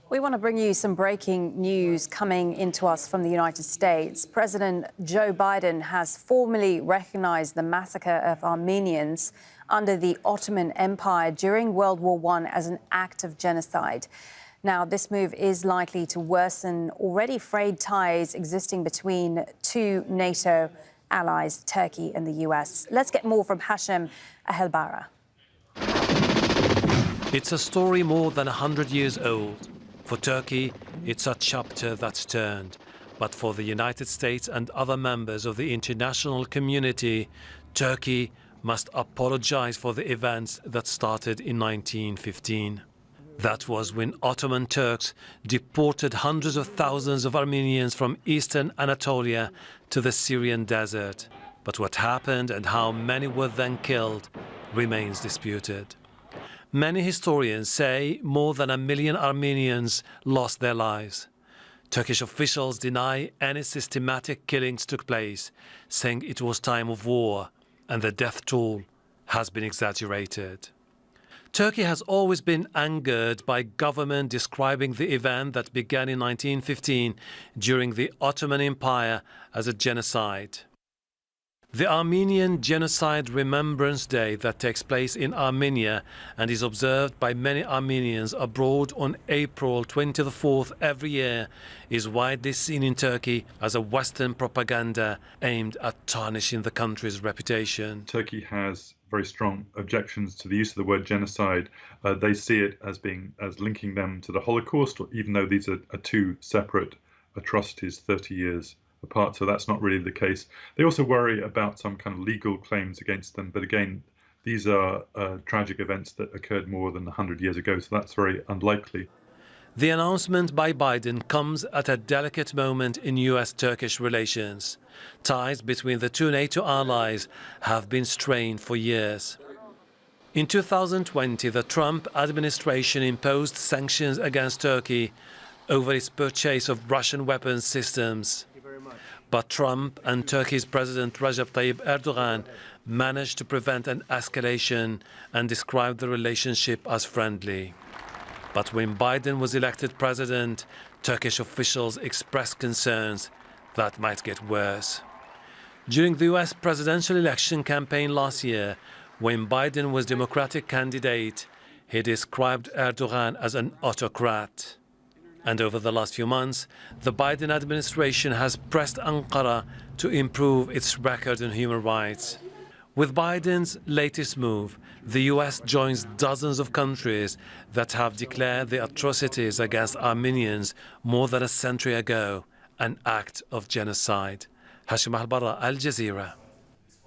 We want to bring you some breaking news coming into us from the United States. President Joe Biden has formally recognized the massacre of Armenians under the Ottoman Empire during World War I as an act of genocide. Now, this move is likely to worsen already frayed ties existing between two NATO allies, Turkey and the US. Let's get more from Hashem Ahelbarra. It's a story more than 100 years old. For Turkey, it's a chapter that's turned. But for the United States and other members of the international community, Turkey must apologize for the events that started in 1915. That was when Ottoman Turks deported hundreds of thousands of Armenians from eastern Anatolia to the Syrian desert. But what happened and how many were then killed remains disputed. Many historians say more than 1 million Armenians lost their lives. Turkish officials deny any systematic killings took place, saying it was time of war and the death toll has been exaggerated. Turkey has always been angered by government describing the event that began in 1915 during the Ottoman Empire as a genocide. The Armenian Genocide Remembrance Day that takes place in Armenia and is observed by many Armenians abroad on April 24th every year is widely seen in Turkey as a Western propaganda aimed at tarnishing the country's reputation. Turkey has very strong objections to the use of the word genocide. They see it as linking them to the Holocaust, even though these are two separate atrocities 30 years apart, so that's not really the case. They also worry about some kind of legal claims against them, but again, these are tragic events that occurred more than 100 years ago, so that's very unlikely. The announcement by Biden comes at a delicate moment in US-Turkish relations. Ties between the two NATO allies have been strained for years. In 2020, the Trump administration imposed sanctions against Turkey over its purchase of Russian weapons systems. But Trump and Turkey's President Recep Tayyip Erdogan managed to prevent an escalation and described the relationship as friendly. But when Biden was elected president, Turkish officials expressed concerns that might get worse. During the US presidential election campaign last year, when Biden was Democratic candidate, he described Erdogan as an autocrat. And over the last few months, the Biden administration has pressed Ankara to improve its record on human rights. With Biden's latest move, the US joins dozens of countries that have declared the atrocities against Armenians more than a century ago an act of genocide. Hashem Ahelbarra, Al Jazeera.